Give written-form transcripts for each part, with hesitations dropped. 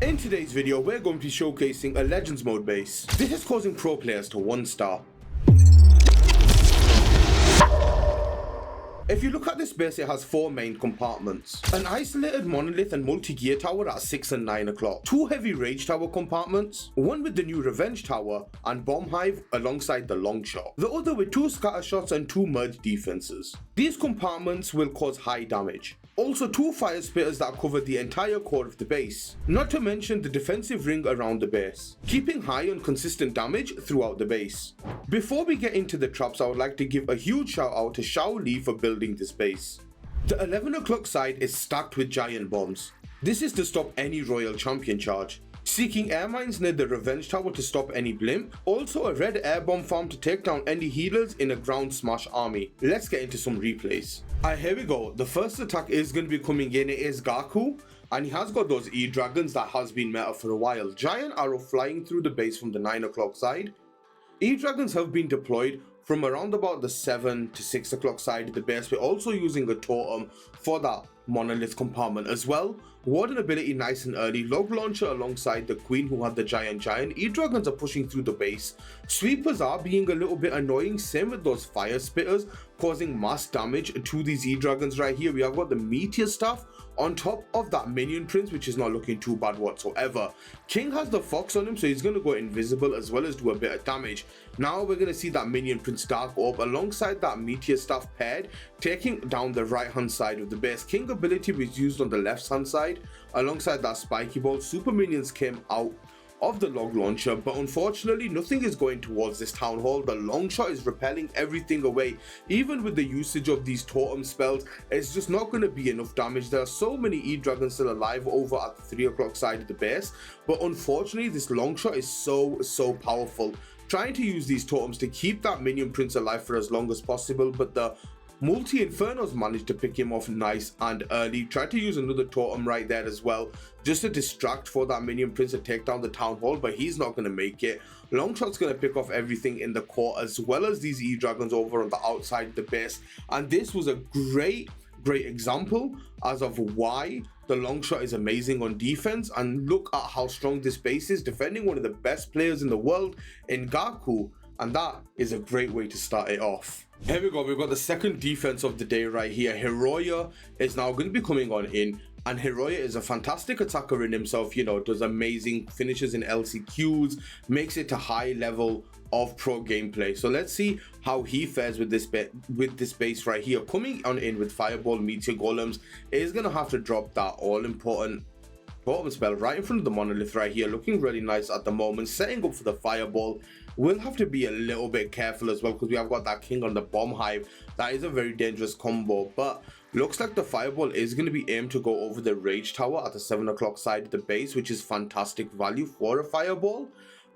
In today's video, we're going to be showcasing a Legends mode base. This is causing pro players to 1-star. If you look at this base, it has 4 main compartments. An isolated monolith and multi-gear tower at 6 and 9 o'clock. 2 heavy rage tower compartments, one with the new revenge tower and bomb hive alongside the long shot. The other with 2 scatter shots and 2 merge defenses. These compartments will cause high damage. Also 2 fire spitters that cover the entire core of the base. Not to mention the defensive ring around the base, keeping high and consistent damage throughout the base. Before we get into the traps, I would like to give a huge shout out to Shao Li for building this base. The 11 o'clock side is stacked with giant bombs. This is to stop any royal champion charge. Seeking air mines near the revenge tower to stop any blimp. Also a red air bomb farm to take down any healers in a ground smash army. Let's get into some replays. Alright, here we go. The first attack is going to be coming in. It is Gaku, and he has got those E-Dragons that has been meta for a while. Giant arrow flying through the base from the 9 o'clock side. E-Dragons have been deployed from around about the 7 to 6 o'clock side of the base. We're also using a totem for that monolith compartment as well. Warden ability nice and early. Log launcher alongside the queen who had the giant. E-Dragons are pushing through the base. Sweepers are being a little bit annoying. Same with those fire spitters, causing mass damage to these E-Dragons right here. We have got the meteor staff on top of that minion prince, which is not looking too bad whatsoever. King has the fox on him, so he's going to go invisible as well as do a bit of damage. Now we're going to see that minion prince dark orb alongside that meteor staff paired, taking down the right hand side of the base. King ability was used on the left hand side alongside that spiky ball. Super minions came out of the log launcher, but unfortunately nothing is going towards this town hall. The long shot is repelling everything away. Even with the usage of these totem spells, it's just not going to be enough damage. There are so many E-Dragons still alive over at the 3 o'clock side of the base, but unfortunately this long shot is so powerful. Trying to use these totems to keep that minion prince alive for as long as possible, but the multi-infernos managed to pick him off nice and early. Tried to use another totem right there as well, just to distract for that minion prince to take down the town hall, but he's not going to make it. Longshot's going to pick off everything in the core as well as these E-Dragons over on the outside of the base, and this was a great example as of why the long shot is amazing on defense. And look at how strong this base is, defending one of the best players in the world in Gaku, and that is a great way to start it off. Here we go, we've got the second defense of the day right here. Hiroya is now going to be coming on in, and Hiroya is a fantastic attacker in himself, you know, does amazing finishes in LCQs, makes it to high level of pro gameplay. So let's see how he fares with this base right here. Coming on in with Fireball, Meteor Golems, is going to have to drop that all important totem spell right in front of the monolith right here. Looking really nice at the moment, setting up for the Fireball. We'll have to be a little bit careful as well because we have got that king on the bomb hive. That is a very dangerous combo, but looks like the Fireball is going to be aimed to go over the rage tower at the 7 o'clock side of the base, which is fantastic value for a Fireball.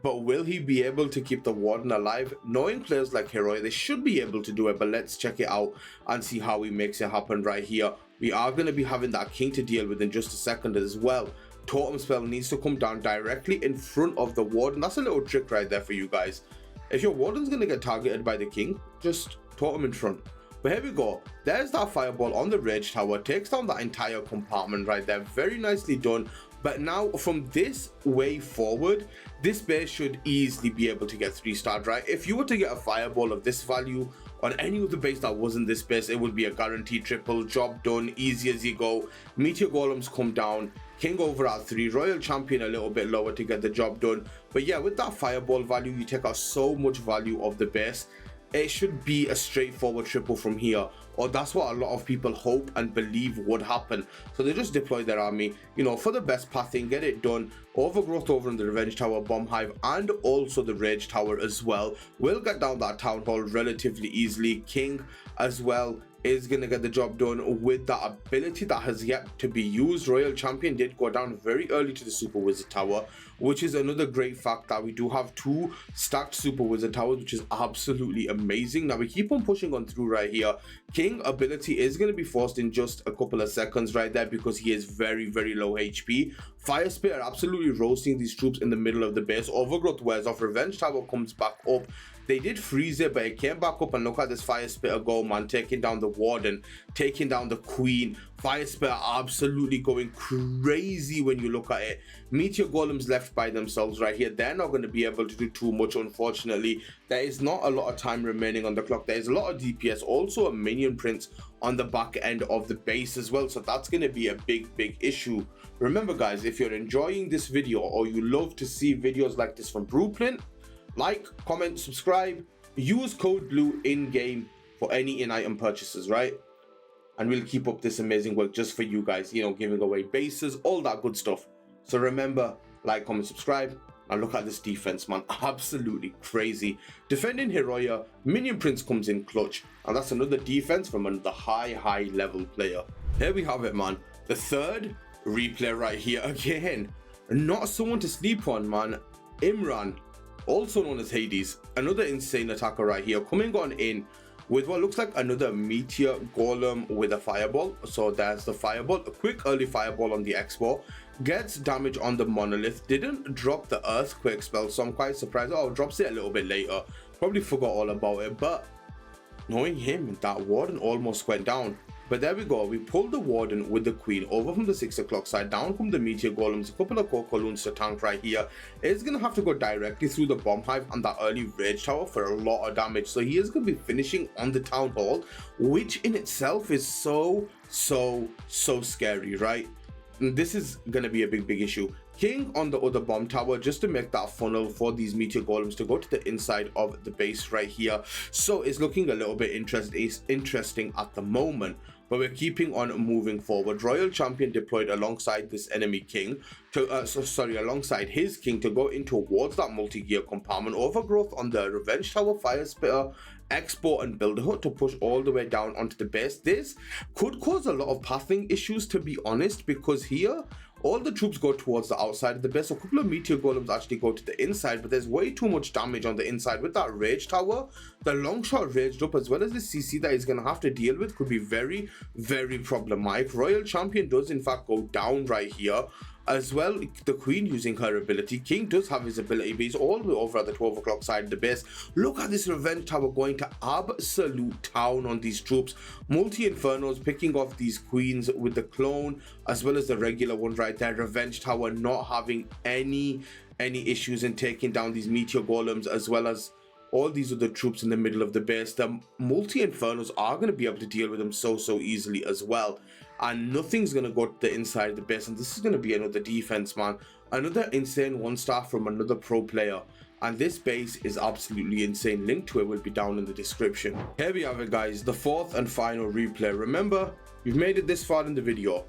But will he be able to keep the warden alive? Knowing players like Hiroya, they should be able to do it, but let's check it out and see how he makes it happen right here. We are going to be having that king to deal with in just a second as well. Totem spell needs to come down directly in front of the warden. That's a little trick right there for you guys. If your warden's going to get targeted by the king, just totem in front. But here we go, there's that Fireball on the rage tower, takes down that entire compartment right there. Very nicely done. But now from this way forward, this base should easily be able to get 3-starred, right? If you were to get a Fireball of this value on any other base that wasn't this base, it would be a guaranteed triple. Job done, easy as you go. Meteor Golems come down, king over at 3, Royal Champion a little bit lower to get the job done. But yeah, with that Fireball value, you take out so much value of the base. It should be a straightforward triple from here, or that's what a lot of people hope and believe would happen. So they just deploy their army, you know, for the best pathing, get it done. Overgrowth over in the revenge tower, bomb hive, and also the rage tower as well. We'll get down that town hall relatively easily. King as well is going to get the job done with that ability that has yet to be used. Royal Champion did go down very early to the Super Wizard Tower, which is another great fact that we do have 2 stacked Super Wizard Towers, which is absolutely amazing. Now we keep on pushing on through right here. King ability is going to be forced in just a couple of seconds right there because he is very low HP. Fire Spit are absolutely roasting these troops in the middle of the base. Overgrowth wears off, Revenge Tower comes back up, They did freeze it, but it came back up, and look at this Fire Spitter go, man, taking down the Warden, taking down the Queen. Fire Spitter absolutely going crazy when you look at it. Meteor Golems left by themselves right here. They're not going to be able to do too much, unfortunately. There is not a lot of time remaining on the clock. There is a lot of DPS, also a Minion Prince on the back end of the base as well, so that's going to be a big issue. Remember guys, if you're enjoying this video or you love to see videos like this from Blueprint, like, comment, subscribe, use code BLUE in game for any in-item purchases, right? And we'll keep up this amazing work just for you guys, you know, giving away bases, all that good stuff. So remember, like, comment, subscribe. Now look at this defense, man, absolutely crazy. Defending Hiroya, Minion Prince comes in clutch, and that's another defense from another high level player. Here we have it, man, the third replay right here again. Not someone to sleep on, man. Imran, also known as Hades, another insane attacker right here, coming on in with what looks like another Meteor Golem with a Fireball. So there's the Fireball, a quick early Fireball on the Expo, gets damage on the Monolith, didn't drop the Earthquake spell, so I'm quite surprised. Oh, drops it a little bit later, probably forgot all about it, but knowing him, that Warden almost went down. But there we go, we pulled the Warden with the Queen over from the 6 o'clock side, down from the Meteor Golems, a couple of Coco Loons to tank right here. It's going to have to go directly through the Bomb Hive and that early Rage Tower for a lot of damage. So he is going to be finishing on the Town Hall, which in itself is so scary, right? And this is going to be a big issue. King on the other bomb tower, just to make that funnel for these Meteor Golems to go to the inside of the base right here. So it's looking a little bit interesting at the moment, but we're keeping on moving forward. Royal Champion deployed alongside this enemy king to alongside his king to go in towards that multi-gear compartment. Overgrowth on the Revenge Tower, Fire Spitter, Export and Builder Hut to push all the way down onto the base. This could cause a lot of pathing issues, to be honest, because here all the troops go towards the outside of the base. A couple of Meteor Golems actually go to the inside, but there's way too much damage on the inside with that Rage Tower. The long shot raged up, as well as the CC that he's going to have to deal with, could be very problematic. Royal Champion does in fact go down right here. As well, the Queen using her ability. King does have his ability, but he's all the way over at the 12 o'clock side of the base. Look at this Revenge Tower going to absolute town on these troops. Multi-Infernos picking off these Queens with the clone, as well as the regular one right there. Revenge Tower not having any issues in taking down these Meteor Golems, as well as all these other troops in the middle of the base. The Multi-Infernos are going to be able to deal with them so easily as well. And nothing's going to go to the inside of the base, and this is going to be another defense, man. Another insane 1-star from another pro player, and this base is absolutely insane. Link to it will be down in the description. Here we have it, guys, the fourth and final replay. Remember, you've made it this far in the video,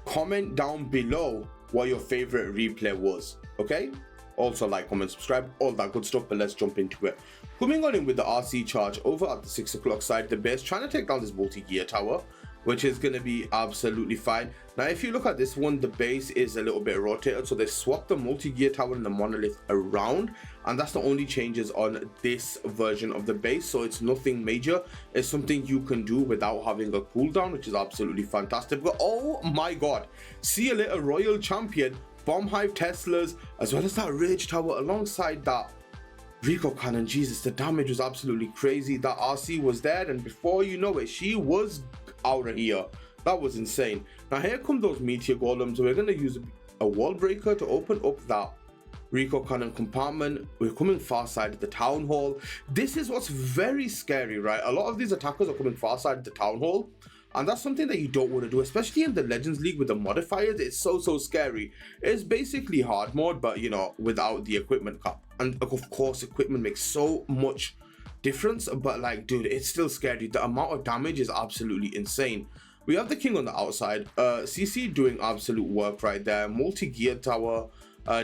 comment down below what your favorite replay was, okay? Also like, comment, subscribe, all that good stuff, but let's jump into it. Coming on in with the RC charge over at the 6 o'clock side of the base, trying to take down this multi-gear tower, which is going to be absolutely fine. Now, if you look at this one, the base is a little bit rotated, so they swapped the multi-gear tower and the monolith around, and that's the only changes on this version of the base. So it's nothing major. It's something you can do without having a cooldown, which is absolutely fantastic. But oh my god, see a little Royal Champion, Bomb Hive Teslas, as well as that Rage Tower alongside that Rico Cannon. Jesus, the damage was absolutely crazy. That RC was there, and before you know it, she was out of here. That was insane. Now here come those Meteor Golems. We're going to use a wall breaker to open up that Rico Cannon compartment. We're coming far side of the Town Hall. This is what's very scary, right? A lot of these attackers are coming far side of the Town Hall, and that's something that you don't want to do, especially in the Legends League with the modifiers. It's so scary. It's basically hard mode, but you know, without the equipment cap. And of course, equipment makes so much difference, but like, dude, it's still scary. The amount of damage is absolutely insane. We have the King on the outside, CC doing absolute work right there. Multi-gear tower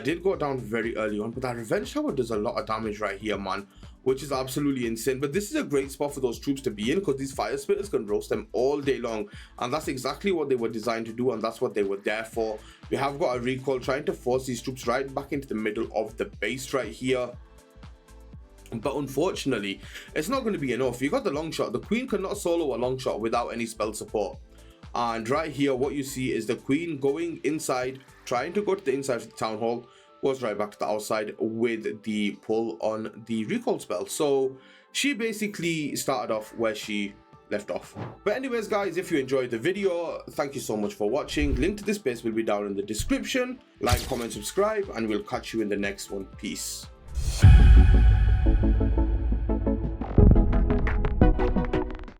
did go down very early on, but that Revenge Tower does a lot of damage right here, man, which is absolutely insane. But this is a great spot for those troops to be in, because these Fire Spitters can roast them all day long, and that's exactly what they were designed to do, and that's what they were there for. We have got a recall trying to force these troops right back into the middle of the base right here. But unfortunately, it's not going to be enough. You got the long shot. The Queen cannot solo a long shot without any spell support. And right here, what you see is the Queen going inside, trying to go to the inside of the Town Hall, was right back to the outside with the pull on the recall spell. So she basically started off where she left off. But anyways guys, if you enjoyed the video, thank you so much for watching. Link to this base will be down in the description. Like, comment, subscribe, and we'll catch you in the next one. Peace.